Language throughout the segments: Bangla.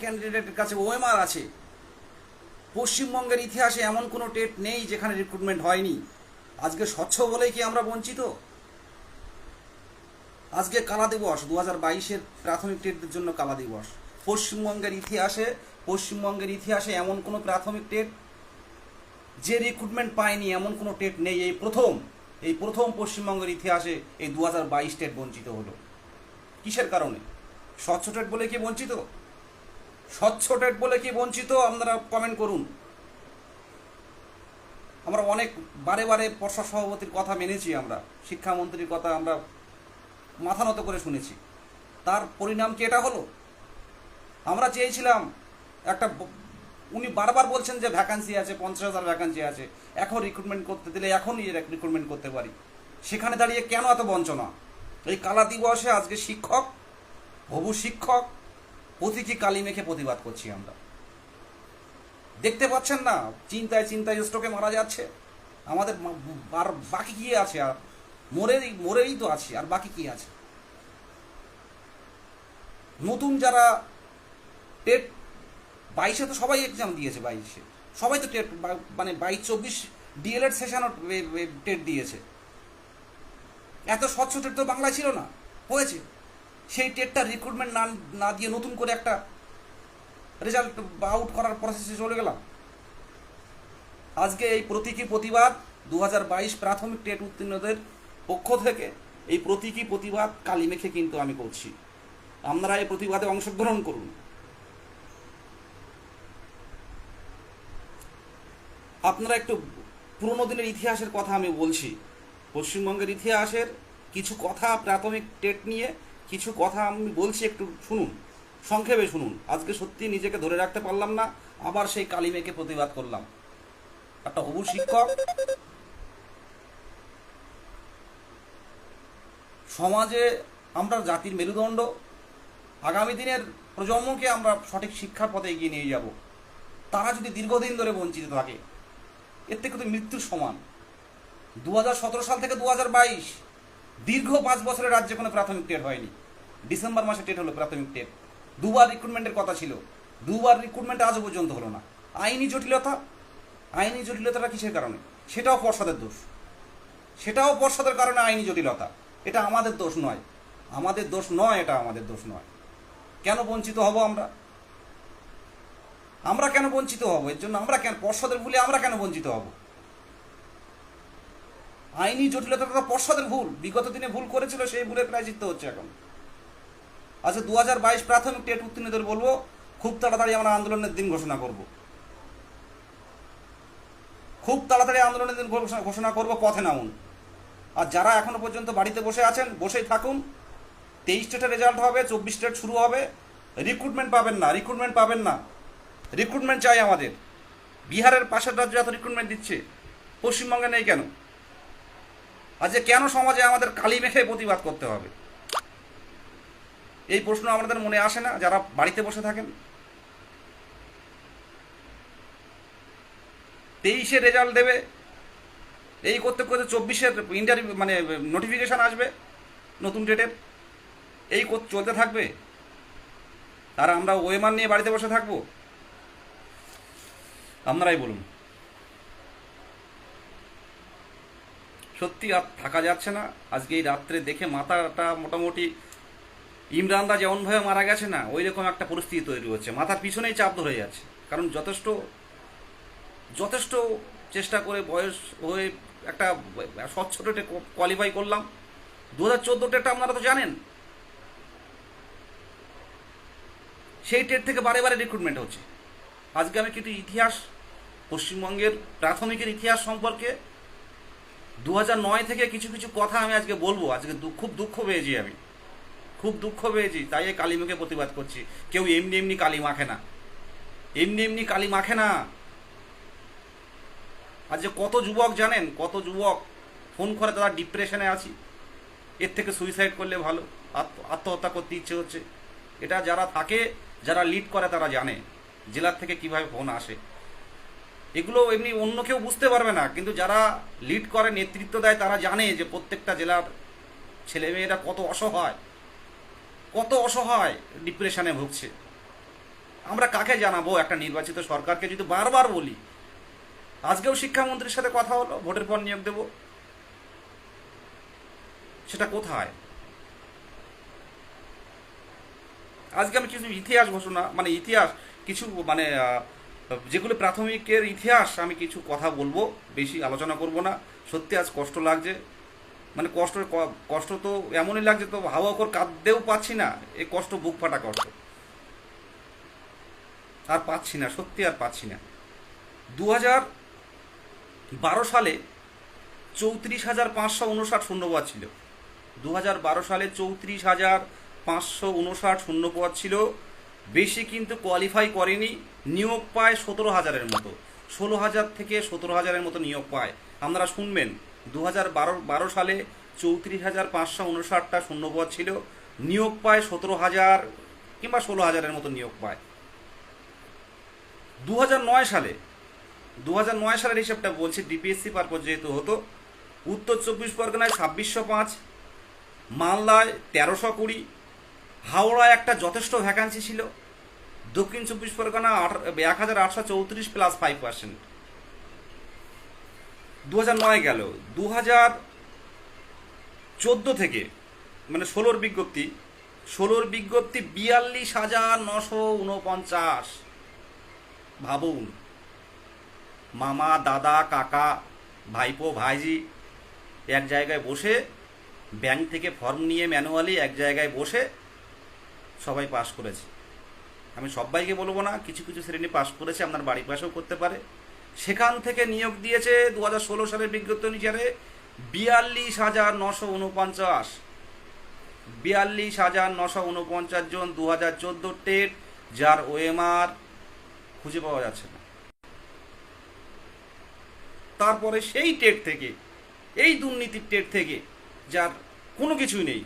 ক্যান্ডিডেটের কাছে ওএমআর আছে। পশ্চিমবঙ্গের ইতিহাসে এমন কোনো টেট নেই যেখানে রিক্রুটমেন্ট হয়নি। আজকে স্বচ্ছ বলেই কি আমরা বঞ্চিত? আজকে কালা দিবস, 2022-এর প্রাথমিক টেটদের জন্য কালা দিবস। পশ্চিমবঙ্গের ইতিহাসে এমন কোনো প্রাথমিক টেট যে রিক্রুটমেন্ট পায়নি এমন কোনো টেট নেই। এই প্রথম পশ্চিমবঙ্গের ইতিহাসে এই 2022 টেট বঞ্চিত হলো। কিসের কারণে? স্বচ্ছ টেট বলে কি বঞ্চিত? স্বচ্ছ টেট বলে কি বঞ্চিত? আপনারা কমেন্ট করুন। আমরা অনেক বারে পর্ষদ সভাপতির কথা মেনেছি, আমরা শিক্ষামন্ত্রীর কথা আমরা মাথা নত করে শুনেছি। তার পরিণাম কি এটা হলো? আমরা চেয়েছিলাম একটা, উনি বারবার বলছেন যে ভ্যাকান্সি আছে, 50,000 ভ্যাকান্সি আছে, এখন রিক্রুটমেন্ট করতে দিলে এখনই রিক্রুটমেন্ট করতে পারি। সেখানে দাঁড়িয়ে কেন এত বঞ্চনা? এই কালা দিবসে আজকে হবু শিক্ষক প্রতীকী কালি মেখে প্রতিবাদ করছি আমরা। দেখতে পাচ্ছেন না, চিন্তায় স্ট্রোকে মারা যাচ্ছে আমাদের। আর বাকি কি আছে? আর মরেই তো আছে, আর বাকি কি আছে? নতুন যারা টেট 22-এ তো সবাই এক্সাম দিয়েছে, 22-এ সবাই তো টেট, মানে 22-24 ডিএলএড সেশনও টেট দিয়েছে। এত স্বচ্ছ টেট তো বাংলায় ছিল না, হয়েছে। সেই টেটটা রিক্রুটমেন্ট না দিয়ে নতুন করে একটা রেজাল্ট আউট করার প্রসেসে চলে গেলাম। আজকে এই প্রতীকী প্রতিবাদ 2022 প্রাথমিক টেট উত্তীর্ণদের পক্ষ থেকে, এই প্রতীকী প্রতিবাদ কালি মেখে কিন্তু আমি করছি। আপনারা এই প্রতিবাদে অংশগ্রহণ করুন। আপনারা একটু পুরোনো দিনের ইতিহাসের কথা আমি বলছি। পশ্চিমবঙ্গের ইতিহাসের কিছু কথা, প্রাথমিক টেট নিয়ে কিছু কথা আমি বলছি, একটু শুনুন, সংক্ষেপে শুনুন। আজকে সত্যি নিজেকে ধরে রাখতে পারলাম না, আবার সেই কালি মেখে প্রতিবাদ করলাম। একটা হবু শিক্ষক, সমাজে আমরা জাতির মেরুদণ্ড, আগামী দিনের প্রজন্মকে আমরা সঠিক শিক্ষার পথে এগিয়ে নিয়ে যাব। তারা যদি দীর্ঘদিন ধরে বঞ্চিত থাকে, এর থেকে তো মৃত্যুর সমান। 2017 সাল থেকে 2022 দীর্ঘ 5 বছরের রাজ্যে কোনো প্রাথমিক টেট হয়নি। ডিসেম্বর মাসে টেট হলো প্রাথমিক টেট। দুবার রিক্রুটমেন্টের কথা ছিল, দুবার রিক্রুটমেন্ট আজও পর্যন্ত হলো না। আইনি জটিলতাটা কিসের কারণে? সেটাও পর্ষদের দোষ, সেটাও পর্ষদের কারণে আইনি জটিলতা। এটা আমাদের দোষ নয়, এটা আমাদের দোষ নয়। কেন বঞ্চিত হব আমরা কেন বঞ্চিত হব? এর জন্য আমরা কেন, পর্ষদের ভুলে আমরা কেন বঞ্চিত হব? আইনি জটিলতা পর্ষদের ভুল, বিগত দিনে ভুল করেছিল, সেই ভুলের প্রায়শ্চিত্ত হচ্ছে এখন। আচ্ছা, 2022 প্রাথমিক টেট উত্তীর্ণদের বলবো, খুব তাড়াতাড়ি আমরা আন্দোলনের দিন ঘোষণা করব, পথে নামুন। আর যারা এখনো পর্যন্ত বাড়িতে বসে আছেন, বসেই থাকুন। 23 টেটের রেজাল্ট হবে, 24 টেট শুরু হবে। রিক্রুটমেন্ট পাবেন না। রিক্রুটমেন্ট চাই আমাদের। বিহারের পাশের রাজ্যে এত রিক্রুটমেন্ট দিচ্ছে, পশ্চিমবঙ্গে নেই কেন? আজকে কেন সমাজে আমাদের কালি মেখে প্রতিবাদ করতে হবে? এই প্রশ্ন আমাদের মনে আসে না যারা বাড়িতে বসে থাকেন? 23-এ রেজাল্ট দেবে, এই করতে 24-এর ইন্টারভিউ, মানে নোটিফিকেশান আসবে নতুন ডেটের, এই চলতে থাকবে। আর আমরা ওএমআর নিয়ে বাড়িতে বসে থাকবো? আপনারাই বলুন। সত্যি আর থাকা যাচ্ছে না। আজকে এই রাত্রে দেখে মাথাটা মোটামুটি, ইমরানদা যেমনভাবে মারা গেছে না, ওই রকম একটা পরিস্থিতি তৈরি হচ্ছে। মাথার পিছনেই চাপ ধরে যাচ্ছে। কারণ যথেষ্ট চেষ্টা করে বয়স হয়ে একটা স্বচ্ছ টেটে কোয়ালিফাই করলাম। 2014 টেটটা আপনারা তো জানেন, সেই টেট থেকে বারে রিক্রুটমেন্ট হচ্ছে। আজকে আমি কিন্তু পশ্চিমবঙ্গের প্রাথমিকের ইতিহাস সম্পর্কে 2009 থেকে কিছু কথা আমি আজকে বলবো। আজকে খুব দুঃখ পেয়েছি, তাই এই কালি মুখে প্রতিবাদ করছি। কেউ এমনি কালি মাখে না। আজকে কত যুবক জানেন, ফোন করে তারা ডিপ্রেশনে আছি, এর থেকে সুইসাইড করলে ভালো, আত্মহত্যা করতে ইচ্ছে হচ্ছে। এটা যারা লিড করে তারা জানে জেলার থেকে কিভাবে ফোন আসে। এগুলো এমনি অন্য কেউ বুঝতে পারবে না, কিন্তু যারা লিড করে, নেতৃত্ব দেয়, তারা জানে যে প্রত্যেকটা জেলার ছেলেমেয়েরা কত অসহায় ডিপ্রেশনে ভুগছে। আমরা কাকে জানাবো? একটা নির্বাচিত সরকারকে যদি বারবার বলি, আজকেও শিক্ষামন্ত্রীর সাথে কথা হলো ভোটের পর নিয়োগ দেব, সেটা কোথায়? আজকে আমি কিছু ইতিহাস ঘোষণা মানে ইতিহাস কিছু মানে যেগুলো প্রাথমিকের ইতিহাস আমি কিছু কথা বলবো, বেশি আলোচনা করব না। সত্যি আজ কষ্ট লাগছে, মানে কষ্ট তো এমনই লাগছে, তো হাওয়া করে কাঁদতেও পাচ্ছি না, এই কষ্ট বুক ফাটা কষ্ট, আর পাচ্ছি না, সত্যি আর পাচ্ছি না। 2012 সালে 34,559 শূন্যপদ ছিল। 2012 সালে 34,559 শূন্যপদ ছিল। বেশি কিন্তু কোয়ালিফাই করেনি, নিয়োগ পায় 17,000-এর মতো, 16,000 থেকে 17,000-এর মতো নিয়োগ পায়। আপনারা শুনবেন, 2012 সালে 34,559টা শূন্যপদ ছিল, নিয়োগ পায় 17,000 কিংবা 16,000-এর মতো নিয়োগ পায়। 2009 সালে 2009 সালের হিসাবটা বলছি, ডিপিএসসি পারপোজ যেহেতু হতো, উত্তর 24 পরগনায় 2605, মালদায় 1320, হাওড়ায় একটা যথেষ্ট ভ্যাকান্সি ছিল, দক্ষিণ 24 পরগনা 1,834 প্লাস 5%। 2009 গেল, 2014 থেকে মানে 16-র বিজ্ঞপ্তি 42,949। ভাবুন, মামা দাদা কাকা ভাইপো ভাইজি এক জায়গায় বসে, ব্যাংক থেকে ফর্ম নিয়ে ম্যানুয়ালি এক জায়গায় বসে সবাই পাস করেছে। আমি সবাইকে বলবো না, কিছু কিছু শ্রেণী পাস করেছে, আপনার বাড়ির পাশেও করতে পারে। সেখান থেকে নিয়োগ দিয়েছে 2016 সালের বিজ্ঞপ্তি অনুসারে 42,949, 42,949 জন। 2014 টেট, যার ওএমআর খুঁজে পাওয়া যাচ্ছে না। তারপরে সেই টেট থেকে, এই দুর্নীতির টেট থেকে যার কোনো কিছুই নেই,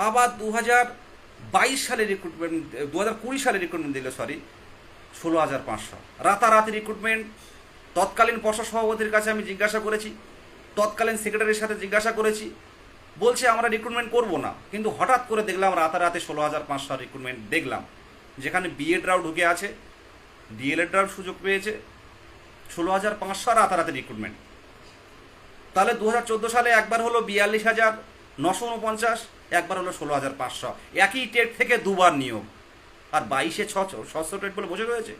আবার 2022 সালে রিক্রুটমেন্ট, 2020 সালে রিক্রুটমেন্ট দিল, 16,500। রাতারাতি রিক্রুটমেন্ট। তৎকালীন পর্ষদ সভাপতির কাছে আমি জিজ্ঞাসা করেছি, তৎকালীন সেক্রেটারির সাথে জিজ্ঞাসা করেছি, বলছে আমরা রিক্রুটমেন্ট করব না। কিন্তু হঠাৎ করে দেখলাম রাতারাতি 16,500 রিক্রুটমেন্ট দেখলাম, যেখানে বিএডরাও ঢুকে আছে, ডিএলএডরাও সুযোগ পেয়েছে। 16,500 রাতারাতি রিক্রুটমেন্ট। তাহলে 2014 সালে একবার হলো 42,949, একবার হলো 16,500, একই টেট থেকে দুবার নিয়োগ। আর 22-এ 600 টেট বলে বসে রয়েছে।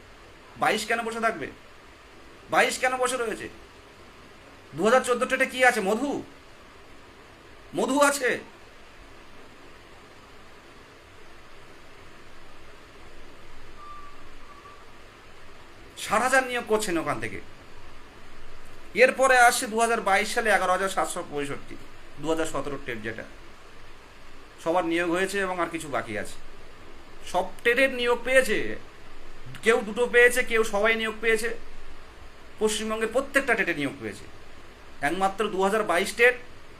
22 কেন বসে থাকবে? 22 কেন বসে রয়েছে? 2014 টেটে কি আছে? মধু আছে। ষাট নিয়োগ করছেন ওখান থেকে। এরপরে আসছে 2022 সালে 11,765, 2017 টেট, যেটা সবার নিয়োগ হয়েছে এবং আর কিছু বাকি আছে। সব টেটের নিয়োগ পেয়েছে, কেউ দুটো পেয়েছে, কেউ সবাই নিয়োগ পেয়েছে। পশ্চিমবঙ্গের প্রত্যেকটা টেটে নিয়োগ পেয়েছে। একমাত্র 2022 টেট,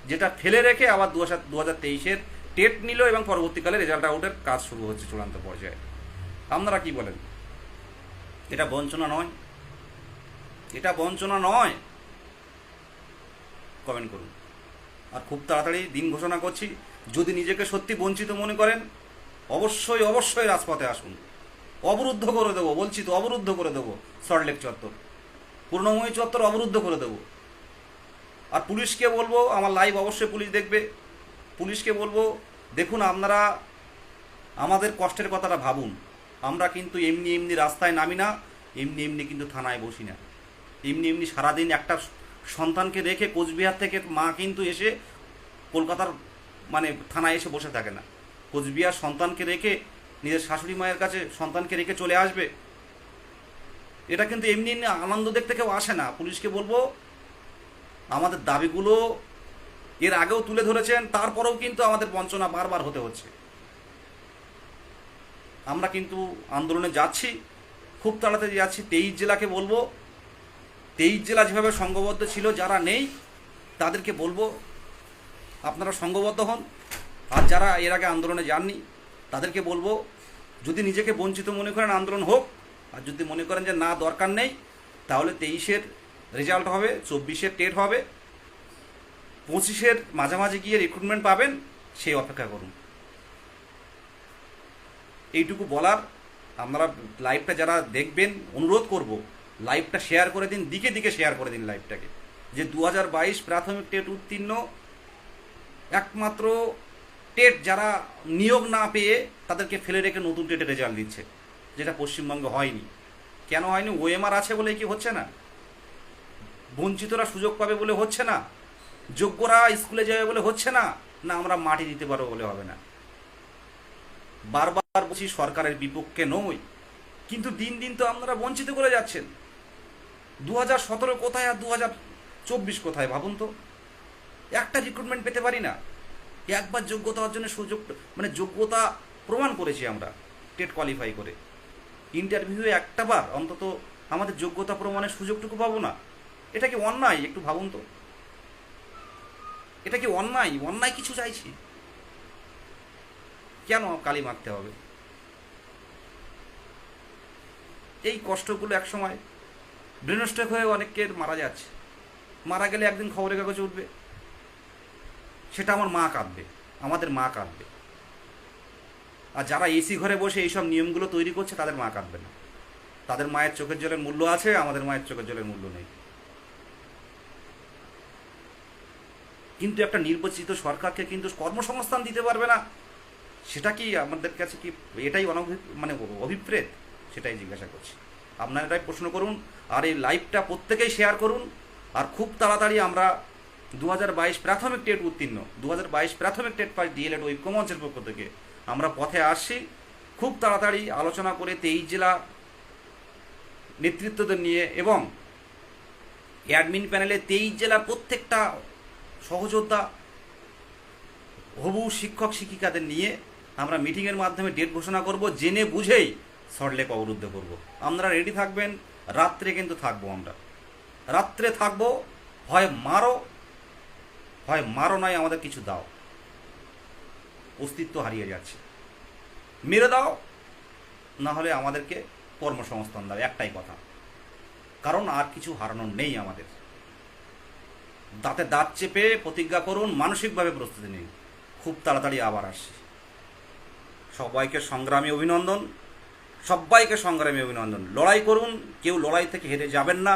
যেটা ফেলে রেখে আবার 2023-এর টেট নিল এবং পরবর্তীকালে রেজাল্ট আউটের কাজ শুরু হচ্ছে চূড়ান্ত পর্যায়ে। আপনারা কি বলেন? এটা বঞ্চনা নয়? এটা বঞ্চনা নয়? কমেন্ট করুন। আর খুব তাড়াতাড়ি দিন ঘোষণা করছি, যদি নিজেকে সত্যি বঞ্চিত মনে করেন, অবশ্যই অবশ্যই রাজপথে আসুন। অবরুদ্ধ করে দেবো, বলছি তো, অবরুদ্ধ করে দেবো। সল্টলেক চত্বর, পূর্ণময়ী চত্বর অবরুদ্ধ করে দেবো। আর পুলিশকে বলবো, আমার লাইভ অবশ্যই পুলিশ দেখবে, পুলিশকে বলবো, দেখুন আপনারা আমাদের কষ্টের কথাটা ভাবুন। আমরা কিন্তু এমনি এমনি রাস্তায় নামি না, এমনি এমনি কিন্তু থানায় বসি না, এমনি এমনি সারাদিন একটা সন্তানকে রেখে কোচবিহার থেকে মা কিন্তু এসে কলকাতার মানে থানায় এসে বসে থাকে না। কোচবিহার সন্তানকে রেখে, নিজের শাশুড়ি মায়ের কাছে সন্তানকে রেখে চলে আসবে। এটা কিন্তু এমনি এমনি আনন্দ দেখতে কেউ আসে না। পুলিশকে বলবো, আমাদের দাবিগুলো এর আগেও তুলে ধরেছেন, তারপরেও কিন্তু আমাদের বঞ্চনা বারবার হতে হচ্ছে। আমরা কিন্তু আন্দোলনে যাচ্ছি, খুব তাড়াতাড়ি যাচ্ছি। 23 জেলাকে বলবো, 23 জেলা যেভাবে সংঘবদ্ধ ছিল, যারা নেই তাদেরকে বলবো আপনারা সংঘবদ্ধ হন। আর যারা এর আগে আন্দোলনে যাননি তাদেরকে বলবো, যদি নিজেকে বঞ্চিত মনে করেন আন্দোলন হোক, আর যদি মনে করেন যে না দরকার নেই, তাহলে 23-এর রেজাল্ট হবে, 24-এর টেট হবে, 25-এর মাঝামাঝি গিয়ে রিক্রুটমেন্ট পাবেন, সেই অপেক্ষা করুন। এইটুকু বলার আপনারা লাইভটা যারা দেখবেন অনুরোধ করব লাইভটা শেয়ার করে দিন, দিকে দিকে শেয়ার করে দিন লাইভটাকে, যে 2022 প্রাথমিক টেট উত্তীর্ণ একমাত্র টেট যারা নিয়োগ না পেয়ে তাদেরকে ফেলে রেখে নতুন টেটে রেজাল্ট দিচ্ছে, যেটা পশ্চিমবঙ্গে হয়নি। কেন হয়নি? ওএমআর আছে বলে কি হচ্ছে না? বঞ্চিতরা সুযোগ পাবে বলে হচ্ছে না? যোগ্যরা স্কুলে যাবে বলে হচ্ছে না? না আমরা মাটি দিতে পারবো বলে হবে না? বারবার বলছি সরকারের বিপক্ষে নই, কিন্তু দিন দিন তো আপনারা বঞ্চিত করে যাচ্ছেন। 2017 কোথায় আর 2024 কোথায় ভাবুন তো। একটা রিক্রুটমেন্ট পেতে পারি না। একবার যোগ্যতা অর্জনের সুযোগ, মানে যোগ্যতা প্রমাণ করেছি আমরা টেট কোয়ালিফাই করে, ইন্টারভিউয়ে একটা বার অন্তত আমাদের যোগ্যতা প্রমাণের সুযোগটুকু পাবো না। এটা কি অন্যায়? একটু ভাবুন তো, এটা কি অন্যায়? অন্যায় কিছু চাইছি, কেন কালি মারতে হবে? এই কষ্টগুলো একসময় ব্রেন স্ট্রোক হয়ে অনেকের মারা যাচ্ছে, মারা গেলে একদিন খবরের কাগজে উঠবে, সেটা আমার মা কাঁদবে, আমাদের মা কাঁদবে। আর যারা এসি ঘরে বসে এইসব নিয়মগুলো তৈরি করছে তাদের মা কাঁদবে না, তাদের মায়ের চোখের জলের মূল্য আছে, আমাদের মায়ের চোখের জলের মূল্য নেই। কিন্তু একটা নির্বাচিত সরকারকে কিন্তু কর্মসংস্থান দিতে পারবে না, সেটা কি আমাদের কাছে কি এটাই মানে অভিপ্রেত? সেটাই জিজ্ঞাসা করছি। আপনারা এটাই প্রশ্ন করুন, আর এই লাইভটা প্রত্যেকেই শেয়ার করুন। আর খুব তাড়াতাড়ি আমরা 2022 প্রাথমিক টেট উত্তীর্ণ, 2022 প্রাথমিক টেট পাস ডিএলএড ঐক্যমঞ্চের পক্ষ থেকে আমরা পথে আসছি। খুব তাড়াতাড়ি আলোচনা করে 23 জেলা নেতৃত্বদের নিয়ে এবং অ্যাডমিন প্যানেলে 23 জেলার প্রত্যেকটা সহযোদ্ধা, হবু শিক্ষক শিক্ষিকাদের নিয়ে আমরা মিটিংয়ের মাধ্যমে ডেট ঘোষণা করব, জেনে বুঝেই সল্টলেক অবরুদ্ধ করব। আপনারা রেডি থাকবেন, রাত্রে কিন্তু থাকবো, আমরা রাত্রে থাকবো। হয় মারো নয় আমাদের কিছু দাও, অস্তিত্ব হারিয়ে যাচ্ছে, মেরে দাও, না হলে আমাদেরকে কর্মসংস্থান দাও, একটাই কথা। কারণ আর কিছু হারানোর নেই আমাদের। দাঁতে দাঁত চেপে প্রতিজ্ঞা করুন, মানসিকভাবে প্রস্তুতি নিন, খুব তাড়াতাড়ি আবার আসছি। সবাইকে সংগ্রামী অভিনন্দন, সবাইকে সংগ্রামী অভিনন্দন। লড়াই করুন, কেউ লড়াই থেকে হেরে যাবেন না,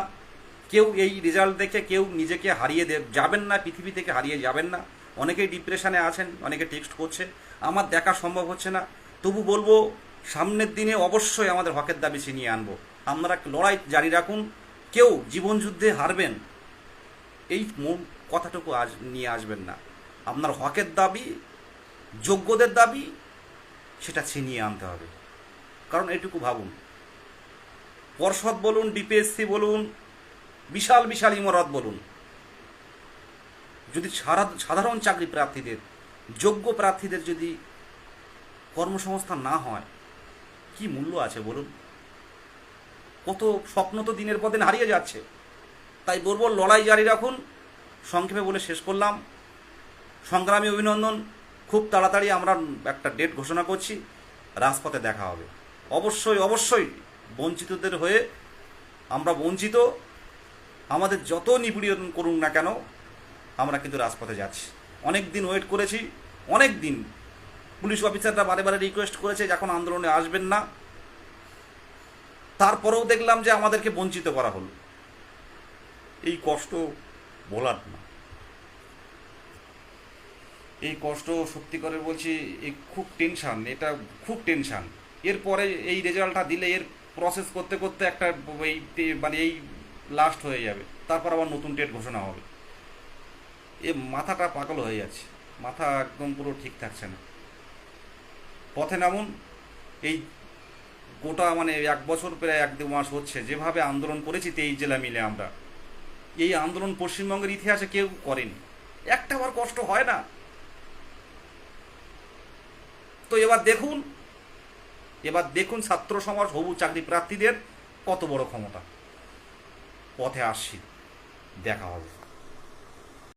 কেউ এই রেজাল্ট দেখে কেউ নিজেকে হারিয়ে যাবেন না, পৃথিবী থেকে হারিয়ে যাবেন না। অনেকেই ডিপ্রেশনে আছেন, অনেকে টেক্সট করছে, আমার দেখা সম্ভব হচ্ছে না, তবু বলবো সামনের দিনে অবশ্যই আমাদের হকের দাবি ছিনিয়ে আনবো। আপনারা লড়াই জারি রাখুন, কেউ জীবনযুদ্ধে হারবেন এই কথাটুকু নিয়ে আসবেন না। আপনার হকের দাবি, যোগ্যদের দাবি, সেটা ছিনিয়ে আনতে হবে। কারণ এটুকু ভাবুন, পর্ষদ বলুন, ডিপিএসসি বলুন, বিশাল বিশাল ইমারত বলুন, যদি সাধারণ চাকরি প্রার্থীদের, যোগ্য প্রার্থীদের যদি কর্মসংস্থান না হয়, কি মূল্য আছে বলুন? কত স্বপ্ন তো দিনের পর দিন হারিয়ে যাচ্ছে। তাই বলবো লড়াই জারি রাখুন। সংক্ষেপে বলে শেষ করলাম, সংগ্রামী অভিনন্দন। খুব তাড়াতাড়ি আমরা একটা ডেট ঘোষণা করছি, রাজপথে দেখা হবে। অবশ্যই অবশ্যই বঞ্চিতদের হয়ে, আমরা বঞ্চিত, আমাদের যত নিপীড়ন করুন না কেন, আমরা কিন্তু রাজপথে যাচ্ছি। অনেক দিন ওয়েট করেছি, অনেক দিন পুলিশ অফিসাররা বারে বারে রিকোয়েস্ট করেছে যখন আন্দোলনে আসবেন না, তারপরেও দেখলাম যে আমাদেরকে বঞ্চিত করা হলো। এই কষ্ট বলার না, এই কষ্ট সত্যি করে বলছি, এই খুব টেনশান, এটা খুব টেনশান। এরপরে এই রেজাল্টটা দিলে এর প্রসেস করতে করতে একটা মানে এই লাস্ট হয়ে যাবে, তারপর আবার নতুন ডেট ঘোষণা হবে। এ মাথাটা পাগল হয়ে যাচ্ছে, মাথা একদম পুরো ঠিক থাকছে না। পথে নামুন। এই গোটা মানে 1 বছর প্রায় 1-2 মাস হচ্ছে যেভাবে আন্দোলন করেছি 23 জেলা মিলে আমরা, এই আন্দোলন পশ্চিমবঙ্গের ইতিহাসে কেউ করেনি। একটাবার কষ্ট হয় না। তো এবার দেখুন ছাত্র সমাজ, হবু চাকরি প্রার্থীদের কত বড় ক্ষমতা। পথে আসছি, দেখা হবে।